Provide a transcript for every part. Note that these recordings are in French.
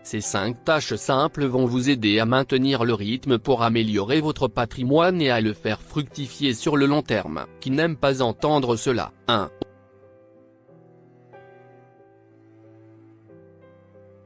Ces 5 tâches simples vont vous aider à maintenir le rythme pour améliorer votre patrimoine et à le faire fructifier sur le long terme. Qui n'aime pas entendre cela? 1.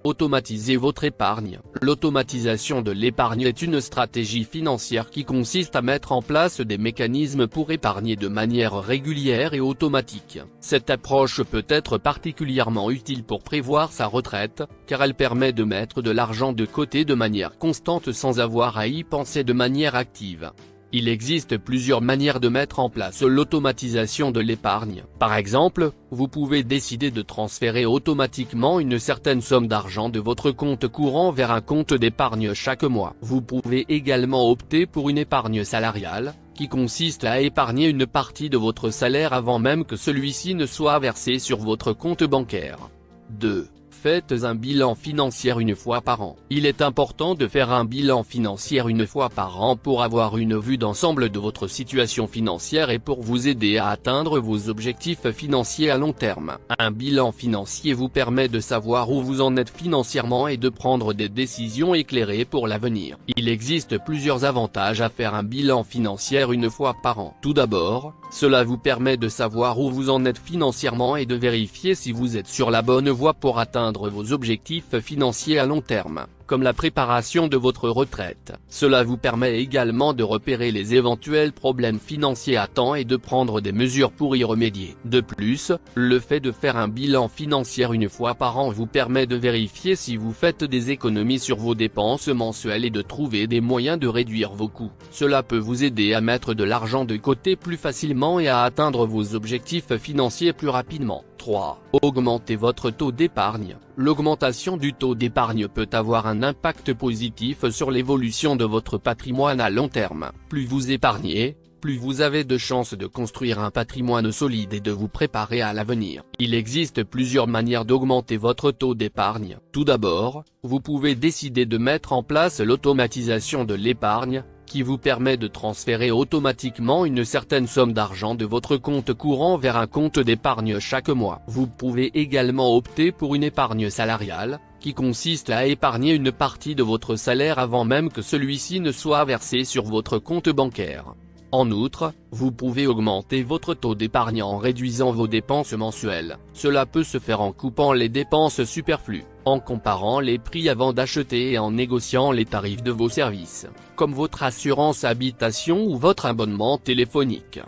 Automatisez votre épargne. L'automatisation de l'épargne est une stratégie financière qui consiste à mettre en place des mécanismes pour épargner de manière régulière et automatique. Cette approche peut être particulièrement utile pour prévoir sa retraite, car elle permet de mettre de l'argent de côté de manière constante sans avoir à y penser de manière active. Il existe plusieurs manières de mettre en place l'automatisation de l'épargne. Par exemple, vous pouvez décider de transférer automatiquement une certaine somme d'argent de votre compte courant vers un compte d'épargne chaque mois. Vous pouvez également opter pour une épargne salariale, qui consiste à épargner une partie de votre salaire avant même que celui-ci ne soit versé sur votre compte bancaire. 2. Faites un bilan financier une fois par an. Il est important de faire un bilan financier une fois par an pour avoir une vue d'ensemble de votre situation financière et pour vous aider à atteindre vos objectifs financiers à long terme. Un bilan financier vous permet de savoir où vous en êtes financièrement et de prendre des décisions éclairées pour l'avenir. Il existe plusieurs avantages à faire un bilan financier une fois par an. Tout d'abord, cela vous permet de savoir où vous en êtes financièrement et de vérifier si vous êtes sur la bonne voie pour atteindre vos objectifs financiers à long terme, comme la préparation de votre retraite. Cela vous permet également de repérer les éventuels problèmes financiers à temps et de prendre des mesures pour y remédier. De plus, le fait de faire un bilan financier une fois par an vous permet de vérifier si vous faites des économies sur vos dépenses mensuelles et de trouver des moyens de réduire vos coûts. Cela peut vous aider à mettre de l'argent de côté plus facilement et à atteindre vos objectifs financiers plus rapidement. 3. Augmentez votre taux d'épargne. L'augmentation du taux d'épargne peut avoir un impact positif sur l'évolution de votre patrimoine à long terme. Plus vous épargnez, plus vous avez de chances de construire un patrimoine solide et de vous préparer à l'avenir. Il existe plusieurs manières d'augmenter votre taux d'épargne. Tout d'abord, vous pouvez décider de mettre en place l'automatisation de l'épargne, qui vous permet de transférer automatiquement une certaine somme d'argent de votre compte courant vers un compte d'épargne chaque mois. Vous pouvez également opter pour une épargne salariale, qui consiste à épargner une partie de votre salaire avant même que celui-ci ne soit versé sur votre compte bancaire. En outre, vous pouvez augmenter votre taux d'épargne en réduisant vos dépenses mensuelles. Cela peut se faire en coupant les dépenses superflues, en comparant les prix avant d'acheter et en négociant les tarifs de vos services, comme votre assurance habitation ou votre abonnement téléphonique.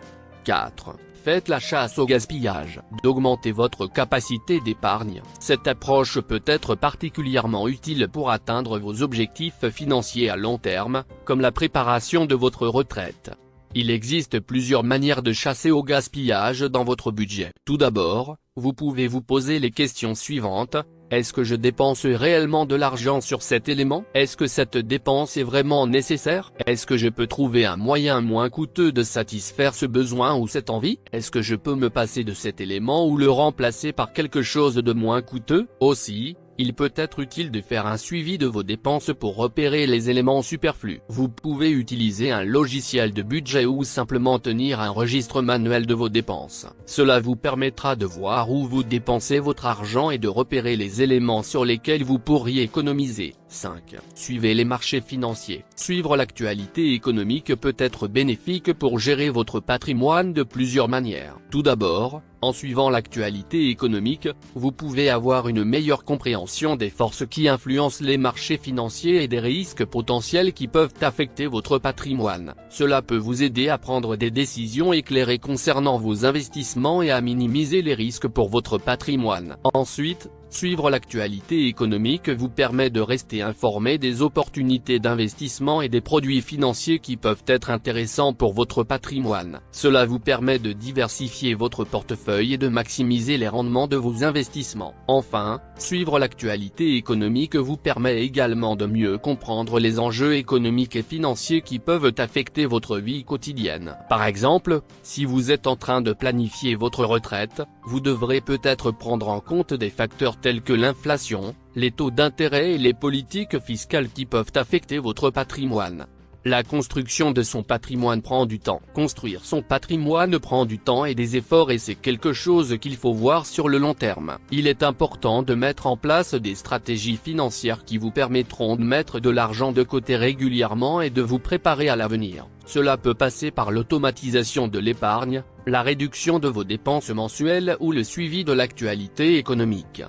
4. Faites la chasse au gaspillage. D'augmenter votre capacité d'épargne. Cette approche peut être particulièrement utile pour atteindre vos objectifs financiers à long terme, comme la préparation de votre retraite. Il existe plusieurs manières de chasser au gaspillage dans votre budget. Tout d'abord, vous pouvez vous poser les questions suivantes. Est-ce que je dépense réellement de l'argent sur cet élément? Est-ce que cette dépense est vraiment nécessaire? Est-ce que je peux trouver un moyen moins coûteux de satisfaire ce besoin ou cette envie? Est-ce que je peux me passer de cet élément ou le remplacer par quelque chose de moins coûteux? Aussi, il peut être utile de faire un suivi de vos dépenses pour repérer les éléments superflus. Vous pouvez utiliser un logiciel de budget ou simplement tenir un registre manuel de vos dépenses. Cela vous permettra de voir où vous dépensez votre argent et de repérer les éléments sur lesquels vous pourriez économiser. 5. Suivez les marchés financiers. Suivre l'actualité économique peut être bénéfique pour gérer votre patrimoine de plusieurs manières. Tout d'abord, en suivant l'actualité économique, vous pouvez avoir une meilleure compréhension des forces qui influencent les marchés financiers et des risques potentiels qui peuvent affecter votre patrimoine. Cela peut vous aider à prendre des décisions éclairées concernant vos investissements et à minimiser les risques pour votre patrimoine. Ensuite, suivre l'actualité économique vous permet de rester informé des opportunités d'investissement et des produits financiers qui peuvent être intéressants pour votre patrimoine. Cela vous permet de diversifier votre portefeuille et de maximiser les rendements de vos investissements. Enfin, suivre l'actualité économique vous permet également de mieux comprendre les enjeux économiques et financiers qui peuvent affecter votre vie quotidienne. Par exemple, si vous êtes en train de planifier votre retraite, vous devrez peut-être prendre en compte des facteurs tels que l'inflation, les taux d'intérêt et les politiques fiscales qui peuvent affecter votre patrimoine. La construction de son patrimoine prend du temps. Construire son patrimoine prend du temps et des efforts et c'est quelque chose qu'il faut voir sur le long terme. Il est important de mettre en place des stratégies financières qui vous permettront de mettre de l'argent de côté régulièrement et de vous préparer à l'avenir. Cela peut passer par l'automatisation de l'épargne, la réduction de vos dépenses mensuelles ou le suivi de l'actualité économique.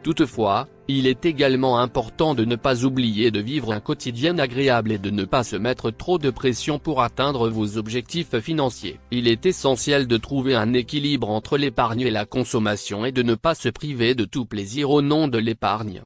Toutefois, il est également important de ne pas oublier de vivre un quotidien agréable et de ne pas se mettre trop de pression pour atteindre vos objectifs financiers. Il est essentiel de trouver un équilibre entre l'épargne et la consommation et de ne pas se priver de tout plaisir au nom de l'épargne.